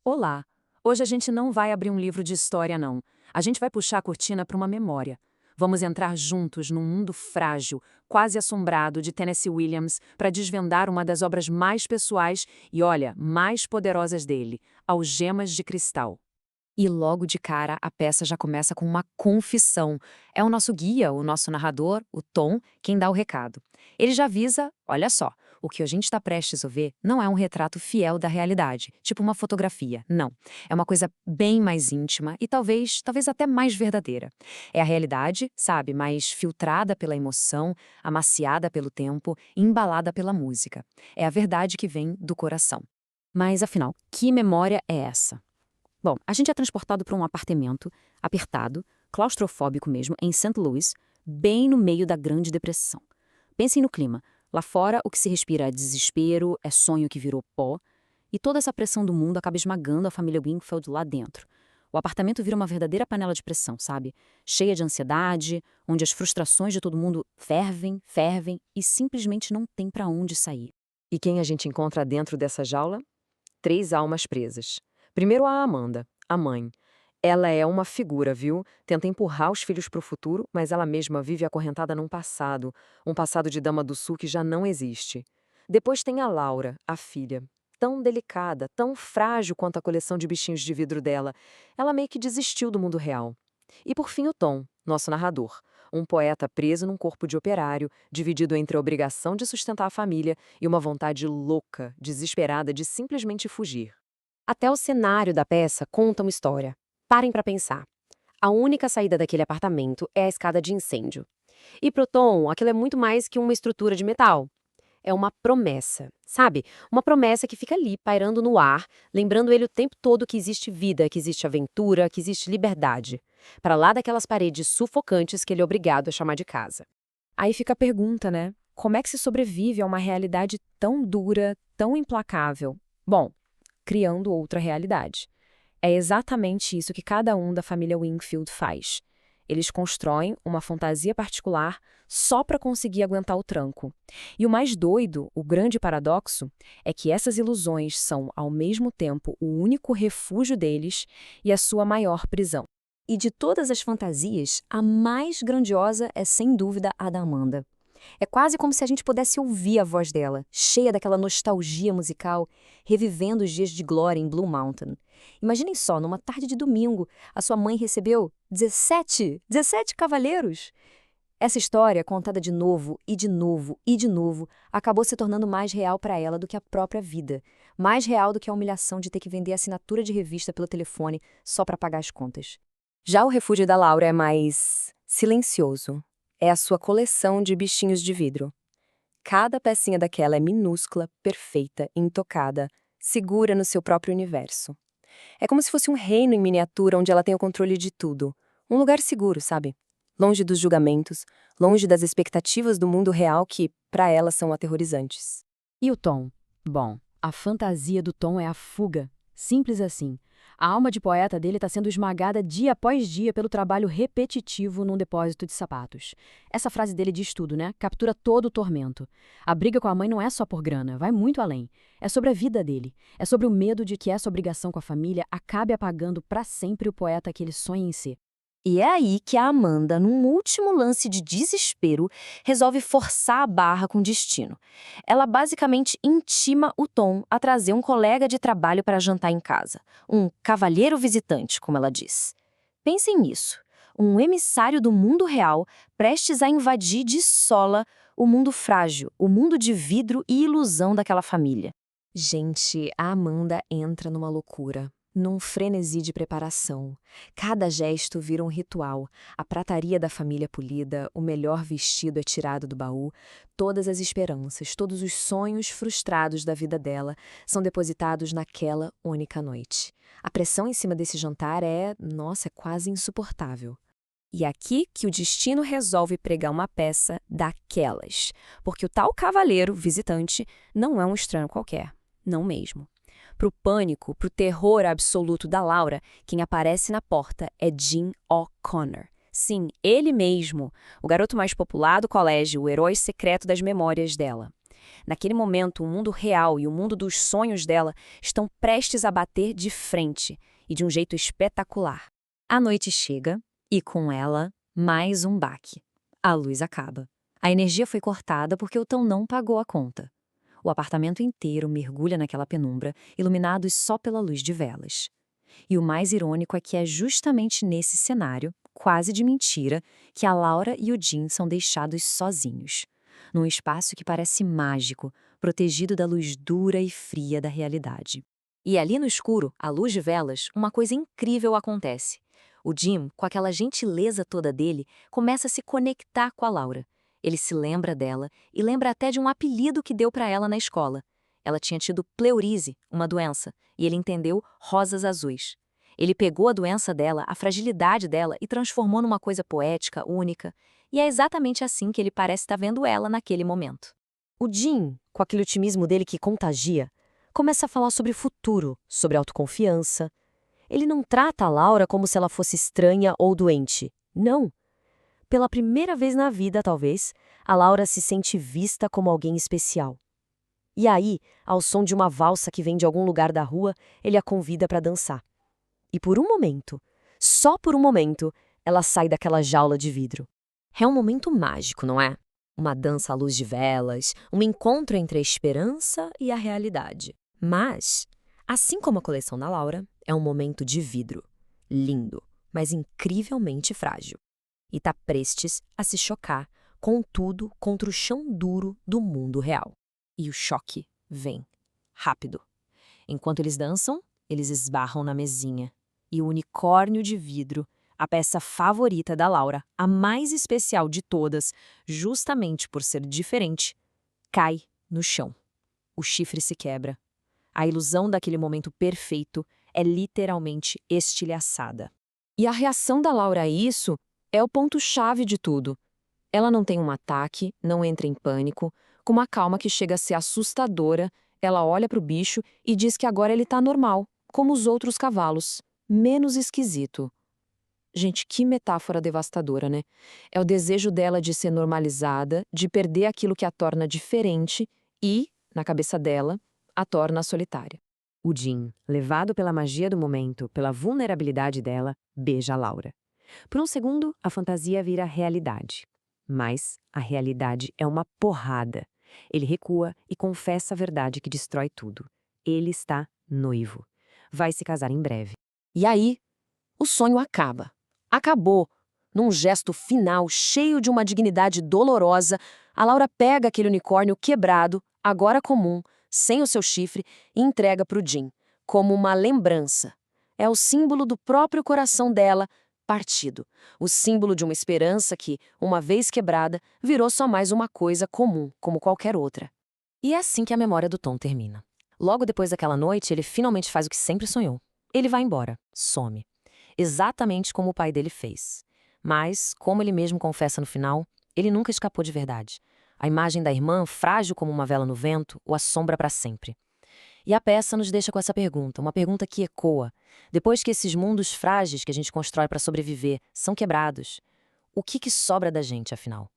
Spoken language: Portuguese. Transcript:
Olá! Hoje a gente não vai abrir um livro de história, não. A gente vai puxar a cortina para uma memória. Vamos entrar juntos num mundo frágil, quase assombrado de Tennessee Williams para desvendar uma das obras mais pessoais e, olha, mais poderosas dele, Algemas de Cristal. E logo de cara, a peça já começa com uma confissão. É o nosso guia, o nosso narrador, o Tom, quem dá o recado. Ele já avisa, olha só, o que a gente está prestes a ver não é um retrato fiel da realidade, tipo uma fotografia, não. É uma coisa bem mais íntima e talvez até mais verdadeira. É a realidade, sabe, mais filtrada pela emoção, amaciada pelo tempo, embalada pela música. É a verdade que vem do coração. Mas afinal, que memória é essa? Bom, a gente é transportado para um apartamento, apertado, claustrofóbico mesmo, em St. Louis, bem no meio da Grande Depressão. Pensem no clima. Lá fora, o que se respira é desespero, é sonho que virou pó, e toda essa pressão do mundo acaba esmagando a família Wingfield lá dentro. O apartamento vira uma verdadeira panela de pressão, sabe? Cheia de ansiedade, onde as frustrações de todo mundo fervem e simplesmente não tem para onde sair. E quem a gente encontra dentro dessa jaula? Três almas presas. Primeiro a Amanda, a mãe. Ela é uma figura, viu? Tenta empurrar os filhos para o futuro, mas ela mesma vive acorrentada num passado, um passado de dama do sul que já não existe. Depois tem a Laura, a filha. Tão delicada, tão frágil quanto a coleção de bichinhos de vidro dela. Ela meio que desistiu do mundo real. E por fim o Tom, nosso narrador. Um poeta preso num corpo de operário, dividido entre a obrigação de sustentar a família e uma vontade louca, desesperada de simplesmente fugir. Até o cenário da peça conta uma história. Parem para pensar. A única saída daquele apartamento é a escada de incêndio. E pro Tom, aquilo é muito mais que uma estrutura de metal. É uma promessa, sabe? Uma promessa que fica ali, pairando no ar, lembrando ele o tempo todo que existe vida, que existe aventura, que existe liberdade. Para lá daquelas paredes sufocantes que ele é obrigado a chamar de casa. Aí fica a pergunta, né? Como é que se sobrevive a uma realidade tão dura, tão implacável? Bom, criando outra realidade. É exatamente isso que cada um da família Wingfield faz. Eles constroem uma fantasia particular só para conseguir aguentar o tranco. E o mais doido, o grande paradoxo, é que essas ilusões são, ao mesmo tempo, o único refúgio deles e a sua maior prisão. E de todas as fantasias, a mais grandiosa é sem dúvida a da Amanda. É quase como se a gente pudesse ouvir a voz dela, cheia daquela nostalgia musical, revivendo os dias de glória em Blue Mountain. Imaginem só, numa tarde de domingo, a sua mãe recebeu 17 cavaleiros. Essa história, contada de novo e de novo e de novo, acabou se tornando mais real para ela do que a própria vida. Mais real do que a humilhação de ter que vender a assinatura de revista pelo telefone só para pagar as contas. Já o refúgio da Laura é mais silencioso. É a sua coleção de bichinhos de vidro. Cada pecinha daquela é minúscula, perfeita, intocada, segura no seu próprio universo. É como se fosse um reino em miniatura onde ela tem o controle de tudo. Um lugar seguro, sabe? Longe dos julgamentos, longe das expectativas do mundo real que, para ela, são aterrorizantes. E o Tom? Bom, a fantasia do Tom é a fuga. Simples assim. A alma de poeta dele está sendo esmagada dia após dia pelo trabalho repetitivo num depósito de sapatos. Essa frase dele diz tudo, né? Captura todo o tormento. A briga com a mãe não é só por grana, vai muito além. É sobre a vida dele. É sobre o medo de que essa obrigação com a família acabe apagando para sempre o poeta que ele sonha em ser. E é aí que a Amanda, num último lance de desespero, resolve forçar a barra com o destino. Ela basicamente intima o Tom a trazer um colega de trabalho para jantar em casa. Um cavalheiro visitante, como ela diz. Pensem nisso. Um emissário do mundo real prestes a invadir de sola o mundo frágil, o mundo de vidro e ilusão daquela família. Gente, a Amanda entra numa loucura. Num frenesi de preparação. Cada gesto vira um ritual. A prataria da família polida, o melhor vestido é tirado do baú. Todas as esperanças, todos os sonhos frustrados da vida dela são depositados naquela única noite. A pressão em cima desse jantar é quase insuportável. E é aqui que o destino resolve pregar uma peça daquelas. Porque o tal cavaleiro visitante não é um estranho qualquer. Não mesmo. Pro pânico, pro terror absoluto da Laura, quem aparece na porta é Jim O'Connor. Sim, ele mesmo, o garoto mais popular do colégio, o herói secreto das memórias dela. Naquele momento, o mundo real e o mundo dos sonhos dela estão prestes a bater de frente, e de um jeito espetacular. A noite chega e, com ela, mais um baque. A luz acaba. A energia foi cortada porque o Tom não pagou a conta. O apartamento inteiro mergulha naquela penumbra, iluminados só pela luz de velas. E o mais irônico é que é justamente nesse cenário, quase de mentira, que a Laura e o Jim são deixados sozinhos, num espaço que parece mágico, protegido da luz dura e fria da realidade. E ali no escuro, à luz de velas, uma coisa incrível acontece. O Jim, com aquela gentileza toda dele, começa a se conectar com a Laura. Ele se lembra dela e lembra até de um apelido que deu para ela na escola. Ela tinha tido pleurize, uma doença, e ele entendeu rosas azuis. Ele pegou a doença dela, a fragilidade dela, e transformou numa coisa poética, única. E é exatamente assim que ele parece estar vendo ela naquele momento. O Jim, com aquele otimismo dele que contagia, começa a falar sobre futuro, sobre autoconfiança. Ele não trata a Laura como se ela fosse estranha ou doente. Não. Pela primeira vez na vida, talvez, a Laura se sente vista como alguém especial. E aí, ao som de uma valsa que vem de algum lugar da rua, ele a convida para dançar. E por um momento, só por um momento, ela sai daquela jaula de vidro. É um momento mágico, não é? Uma dança à luz de velas, um encontro entre a esperança e a realidade. Mas, assim como a coleção da Laura, é um momento de vidro. Lindo, mas incrivelmente frágil. E está prestes a se chocar com tudo contra o chão duro do mundo real. E o choque vem, rápido. Enquanto eles dançam, eles esbarram na mesinha. E o unicórnio de vidro, a peça favorita da Laura, a mais especial de todas, justamente por ser diferente, cai no chão. O chifre se quebra. A ilusão daquele momento perfeito é literalmente estilhaçada. E a reação da Laura a isso é o ponto-chave de tudo. Ela não tem um ataque, não entra em pânico. Com uma calma que chega a ser assustadora, ela olha para o bicho e diz que agora ele está normal, como os outros cavalos, menos esquisito. Gente, que metáfora devastadora, né? É o desejo dela de ser normalizada, de perder aquilo que a torna diferente e, na cabeça dela, a torna solitária. O Jim, levado pela magia do momento, pela vulnerabilidade dela, beija a Laura. Por um segundo, a fantasia vira realidade. Mas a realidade é uma porrada. Ele recua e confessa a verdade que destrói tudo. Ele está noivo. Vai se casar em breve. E aí, o sonho acaba. Acabou. Num gesto final, cheio de uma dignidade dolorosa, a Laura pega aquele unicórnio quebrado, agora comum, sem o seu chifre, e entrega para o Jim, como uma lembrança. É o símbolo do próprio coração dela, partido. O símbolo de uma esperança que, uma vez quebrada, virou só mais uma coisa comum, como qualquer outra. E é assim que a memória do Tom termina. Logo depois daquela noite, ele finalmente faz o que sempre sonhou. Ele vai embora, some. Exatamente como o pai dele fez. Mas, como ele mesmo confessa no final, ele nunca escapou de verdade. A imagem da irmã, frágil como uma vela no vento, o assombra para sempre. E a peça nos deixa com essa pergunta, uma pergunta que ecoa. Depois que esses mundos frágeis que a gente constrói para sobreviver são quebrados, o que sobra da gente, afinal?